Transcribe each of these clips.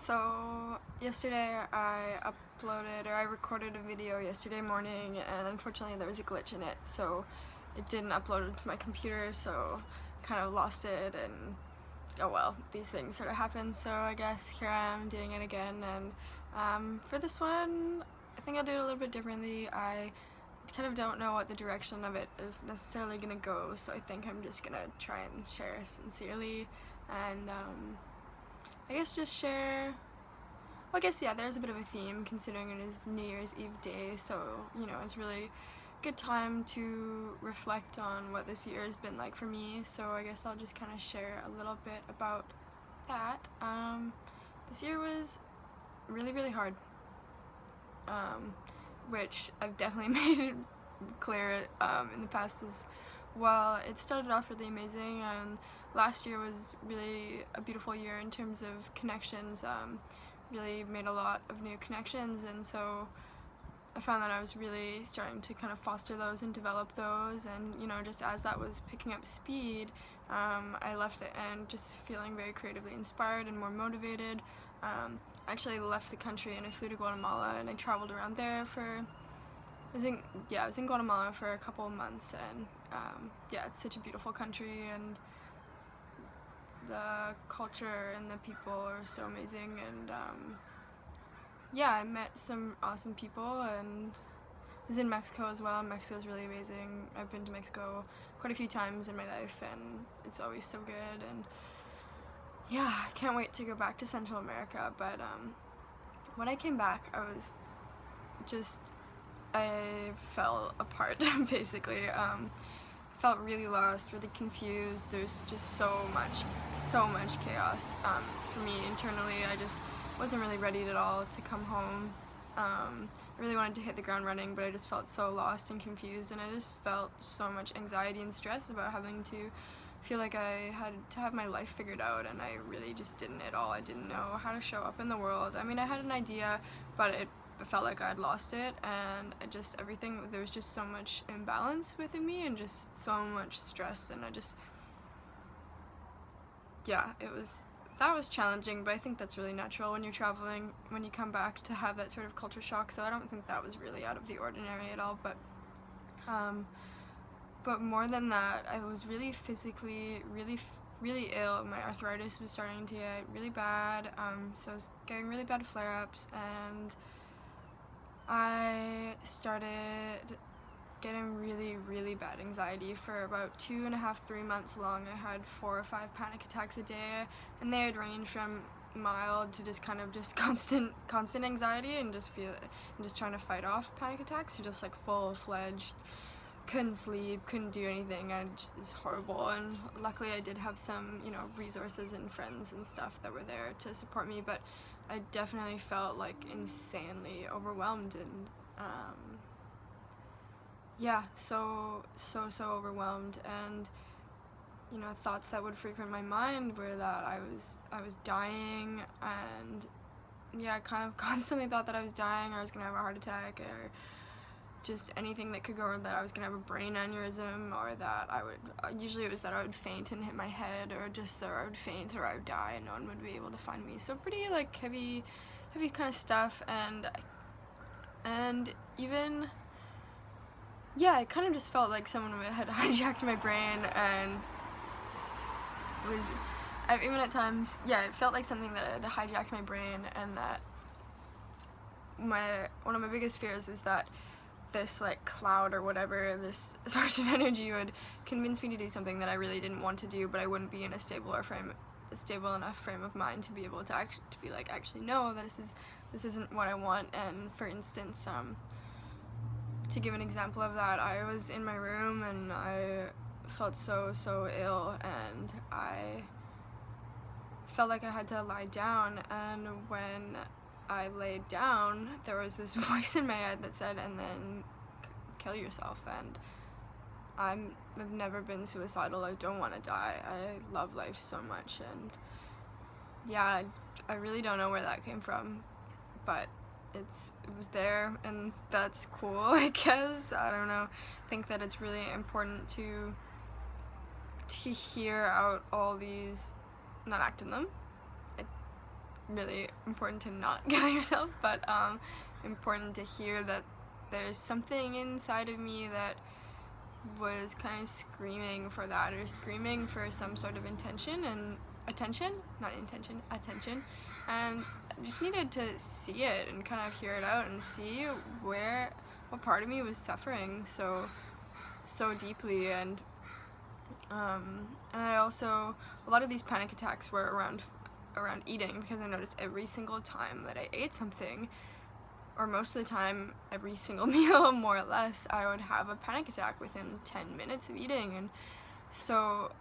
So yesterday I recorded a video yesterday morning, and unfortunately there was a glitch in it, so it didn't upload to my computer, so kind of lost it, and oh well, these things sort of happen. So I guess here I am doing it again, and for this one I think I'll do it a little bit differently. I kind of don't know what the direction of it is necessarily gonna go, so I think I'm just gonna try and share sincerely, and I guess just share, well, I guess, yeah, there's a bit of a theme considering it is New Year's Eve day, so, you know, it's really a good time to reflect on what this year has been like for me, so I guess I'll just kind of share a little bit about that. This year was really, really hard, which I've definitely made it clear in the past as well. It started off really amazing, and last year was really a beautiful year in terms of connections. Really made a lot of new connections, and so I found that I was really starting to kind of foster those and develop those, and you know, just as that was picking up speed, I left the end just feeling very creatively inspired and more motivated. I actually left the country and I flew to Guatemala, and I traveled around there for I was in Guatemala for a couple of months, and yeah, it's such a beautiful country, and the culture and the people are so amazing, and yeah, I met some awesome people, and I was in Mexico as well. Mexico is really amazing. I've been to Mexico quite a few times in my life, and it's always so good, and yeah, I can't wait to go back to Central America. But when I came back, I fell apart basically. Felt really lost, really confused. There's just so much chaos for me internally. I just wasn't really ready at all to come home. I really wanted to hit the ground running, but I just felt so lost and confused, and I just felt so much anxiety and stress about having to feel like I had to have my life figured out, and I really just didn't at all. I didn't know how to show up in the world. I mean, I had an idea, but it felt like I'd lost it, and there was just so much imbalance within me, and just so much stress, and that was challenging, but I think that's really natural when you're traveling, when you come back, to have that sort of culture shock, so I don't think that was really out of the ordinary at all. But more than that, I was really physically really ill. My arthritis was starting to get really bad, so I was getting really bad flare-ups, and I started getting really bad anxiety for about 2.5-3 months long. I had 4 or 5 panic attacks a day, and they would range from mild to just kind of just constant anxiety, and just trying to fight off panic attacks, to just like full-fledged, couldn't sleep, couldn't do anything, and it was horrible. And luckily I did have some, you know, resources and friends and stuff that were there to support me, but I definitely felt like insanely overwhelmed, and yeah, so overwhelmed, and you know, thoughts that would frequent my mind were that I was dying, and yeah, I kind of constantly thought that I was dying, or I was gonna have a heart attack, or just anything that could go wrong, that I was gonna have a brain aneurysm, or that usually it was that I would faint and hit my head, or just that I would faint or I would die and no one would be able to find me. So pretty like heavy kind of stuff, and even, yeah, it kind of just felt like someone had hijacked my brain, and even at times, yeah, it felt like something that had hijacked my brain, and that one of my biggest fears was that this like cloud or whatever, this source of energy, would convince me to do something that I really didn't want to do, but I wouldn't be in a stable enough frame of mind to be able to be like, actually, no, this isn't what I want. And for instance, to give an example of that, I was in my room and I felt so ill, and I felt like I had to lie down, and when I laid down, there was this voice in my head that said, and then kill yourself. And I've never been suicidal. I don't want to die. I love life so much, and yeah, I really don't know where that came from, but it was there, and that's cool, I guess. I don't know. I think that it's really important to hear out all these, not act in them. really important to not kill yourself, but important to hear that there's something inside of me that was kind of screaming for that, or screaming for some sort of attention, and attention, and I just needed to see it and kind of hear it out and see what part of me was suffering so deeply. And I also, a lot of these panic attacks were around eating, because I noticed every single time that I ate something, or most of the time, every single meal, more or less, I would have a panic attack within 10 minutes of eating. And so,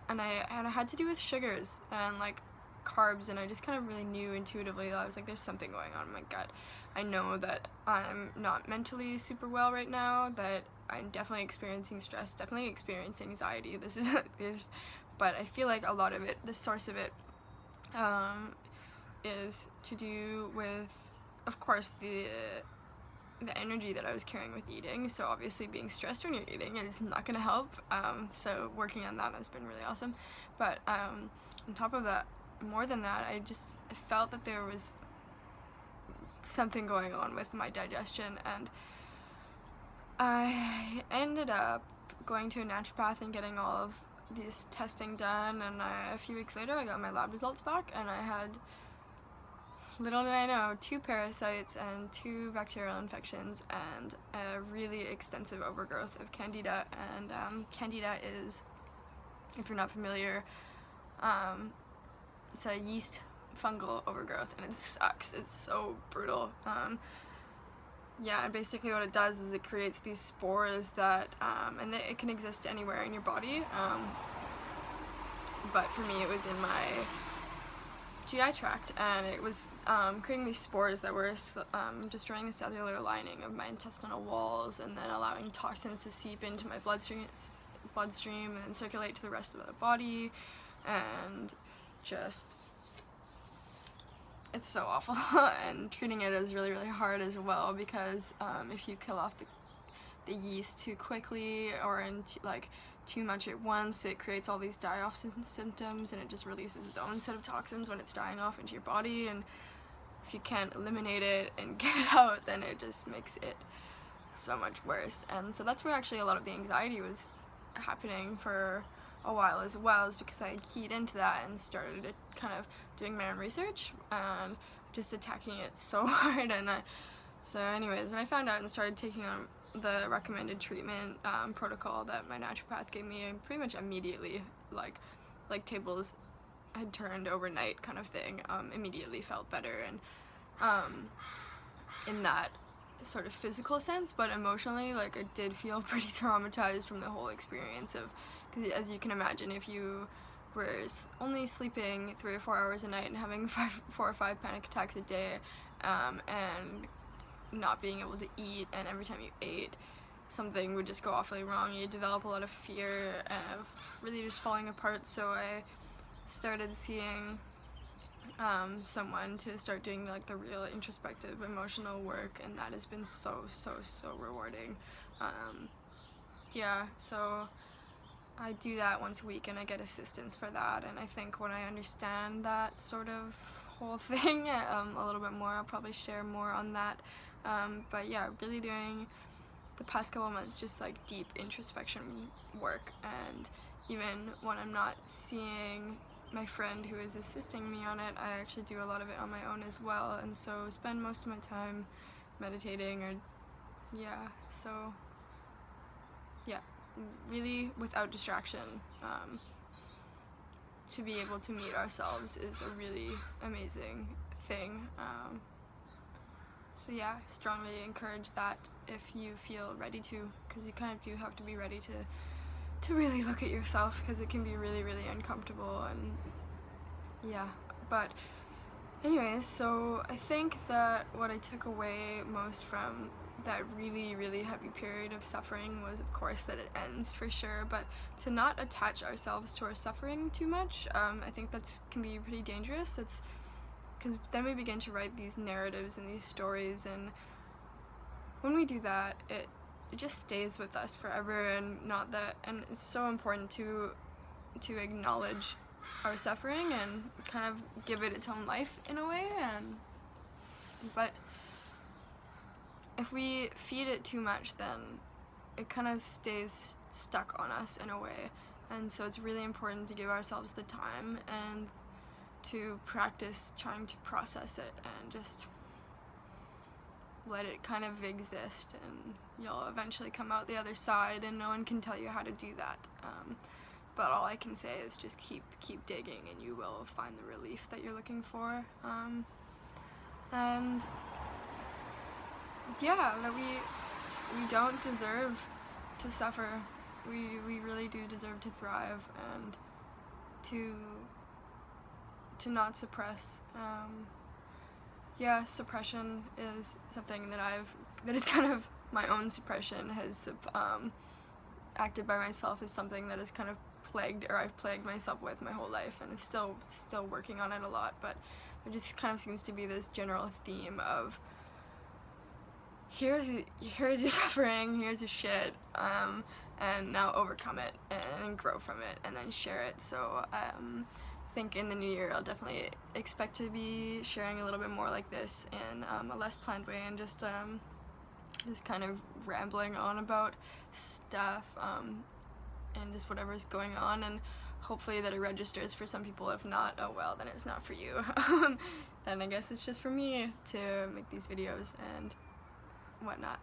and I had to do with sugars and like carbs, and I just kind of really knew intuitively that I was like, there's something going on in my gut. I know that I'm not mentally super well right now, that I'm definitely experiencing stress, definitely experiencing anxiety. But I feel like a lot of it, the source of it, is to do with, of course, the energy that I was carrying with eating. So obviously being stressed when you're eating is not going to help. So working on that has been really awesome. But on top of that, more than that, I felt that there was something going on with my digestion, and I ended up going to a naturopath and getting all of this testing done, and a few weeks later I got my lab results back, and I had, little did I know, 2 parasites and 2 bacterial infections and a really extensive overgrowth of candida. And candida is, if you're not familiar, it's a yeast fungal overgrowth, and it sucks. It's so brutal. And basically what it does is it creates these spores that, and it can exist anywhere in your body, but for me it was in my GI tract, and it was creating these spores that were destroying the cellular lining of my intestinal walls, and then allowing toxins to seep into my bloodstream and circulate to the rest of the body, and just, it's so awful. And treating it is really, really hard as well, because if you kill off the yeast too quickly, or too much at once, it creates all these die-off symptoms, and it just releases its own set of toxins when it's dying off into your body. And if you can't eliminate it and get it out, then it just makes it so much worse. And so that's where actually a lot of the anxiety was happening for a while as well, is because I keyed into that and started kind of doing my own research and just attacking it so hard. And so anyways, when I found out and started taking on the recommended treatment protocol that my naturopath gave me, and pretty much immediately, like tables had turned overnight kind of thing, immediately felt better. And in that sort of physical sense, but emotionally, like, I did feel pretty traumatized from the whole experience of, because as you can imagine, if you were only sleeping 3 or 4 hours a night and having 4 or 5 panic attacks a day, and not being able to eat, and every time you ate something would just go awfully wrong, you'd develop a lot of fear of really just falling apart. So I started seeing someone to start doing like the real introspective emotional work, and that has been so rewarding. So I do that once a week, and I get assistance for that. And I think when I understand that sort of whole thing a little bit more, I'll probably share more on that. But yeah, really doing the past couple months just like deep introspection work, and even when I'm not seeing my friend who is assisting me on it, I actually do a lot of it on my own as well, and so spend most of my time meditating, or really without distraction. To be able to meet ourselves is a really amazing thing. So yeah, strongly encourage that if you feel ready to, because you kind of do have to be ready to really look at yourself, because it can be really, really uncomfortable. And yeah, but anyways, so I think that what I took away most from that really, really heavy period of suffering was, of course, that it ends for sure, but to not attach ourselves to our suffering too much. I think that's can be pretty dangerous. It's because then we begin to write these narratives and these stories, and when we do that, it just stays with us forever. And it's so important to acknowledge our suffering and kind of give it its own life in a way. But if we feed it too much, then it kind of stays stuck on us in a way. And so it's really important to give ourselves the time and to practice trying to process it and just let it kind of exist, and you'll eventually come out the other side, and no one can tell you how to do that. But all I can say is just keep digging, and you will find the relief that you're looking for. And yeah, that we don't deserve to suffer. We really do deserve to thrive and to not suppress. Suppression is something that is kind of my own suppression has acted by myself, is something that is kind of I've plagued myself with my whole life, and is still working on it a lot. But there just kind of seems to be this general theme of here's your suffering, here's your shit, and now overcome it and grow from it and then share it. So I think in the new year I'll definitely expect to be sharing a little bit more like this in a less planned way, and just kind of rambling on about stuff and just whatever's going on, and hopefully that it registers for some people. If not, oh well, then it's not for you. Then I guess it's just for me to make these videos and whatnot.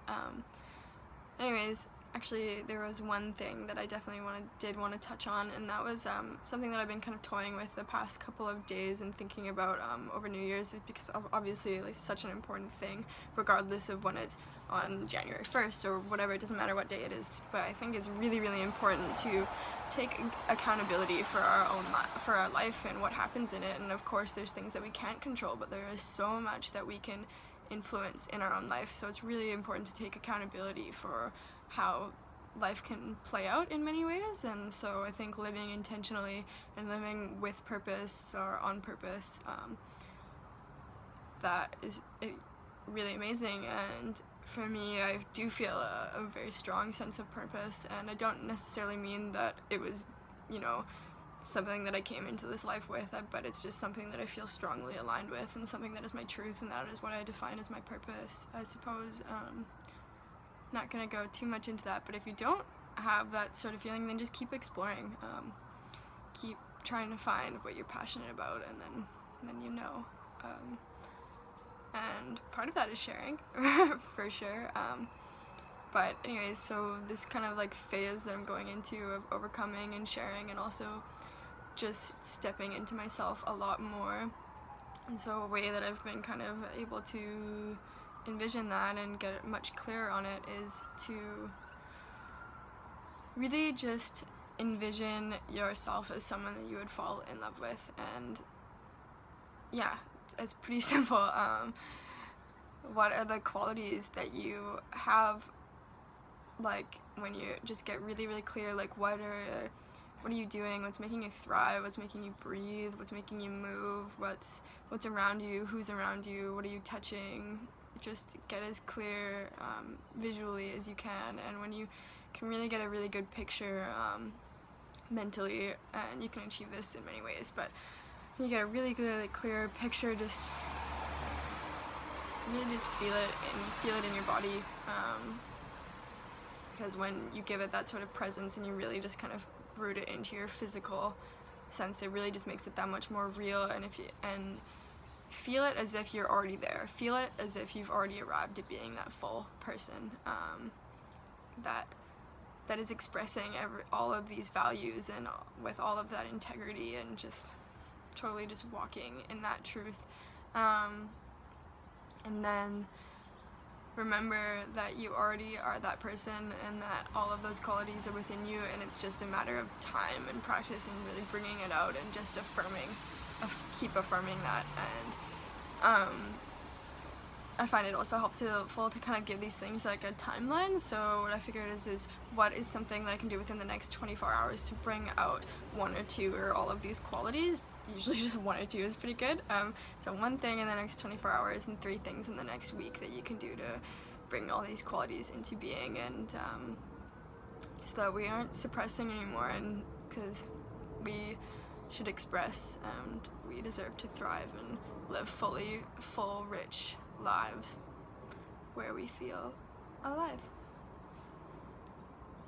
Anyways, actually there was one thing that I definitely did want to touch on, and that was something that I've been kind of toying with the past couple of days and thinking about over New Year's, because obviously like such an important thing, regardless of when it's on January 1st or whatever. It doesn't matter what day it is, but I think it's really, really important to take accountability for our life and what happens in it. And of course there's things that we can't control, but there is so much that we can influence in our own life. So it's really important to take accountability for how life can play out in many ways. And so I think living intentionally and living with purpose or on purpose, that is really amazing. And for me, I do feel a very strong sense of purpose, and I don't necessarily mean that it was, something that I came into this life with, but it's just something that I feel strongly aligned with, and something that is my truth, and that is what I define as my purpose, I suppose. Not gonna go too much into that, but if you don't have that sort of feeling, then just keep exploring. Keep trying to find what you're passionate about, and then and part of that is sharing, for sure. But anyways, so this kind of like phase that I'm going into of overcoming and sharing, and also just stepping into myself a lot more. And so a way that I've been kind of able to envision that and get much clearer on it is to really just envision yourself as someone that you would fall in love with. And yeah, it's pretty simple. What are the qualities that you have, like when you just get really, really clear, like what are you doing, what's making you thrive, what's making you breathe, what's making you move, what's around you, who's around you, what are you touching. Just get as clear visually as you can, and when you can really get a really good picture mentally, and you can achieve this in many ways, but when you get a really good, clear picture, just really just feel it in your body, because when you give it that sort of presence and you really just kind of root it into your physical sense, it really just makes it that much more real. And feel it as if you're already there. Feel it as if you've already arrived at being that full person, that is expressing all of these values and with all of that integrity, and just totally just walking in that truth. And then remember that you already are that person, and that all of those qualities are within you, and it's just a matter of time and practice and really bringing it out and just keep affirming that. And I find it also helpful to kind of give these things like a timeline. So what I figured is what is something that I can do within the next 24 hours to bring out one or two or all of these qualities. Usually just one or two is pretty good. So one thing in the next 24 hours and 3 things in the next week that you can do to bring all these qualities into being, and so that we aren't suppressing anymore, and because we should express, and we deserve to thrive and live full, rich lives where we feel alive.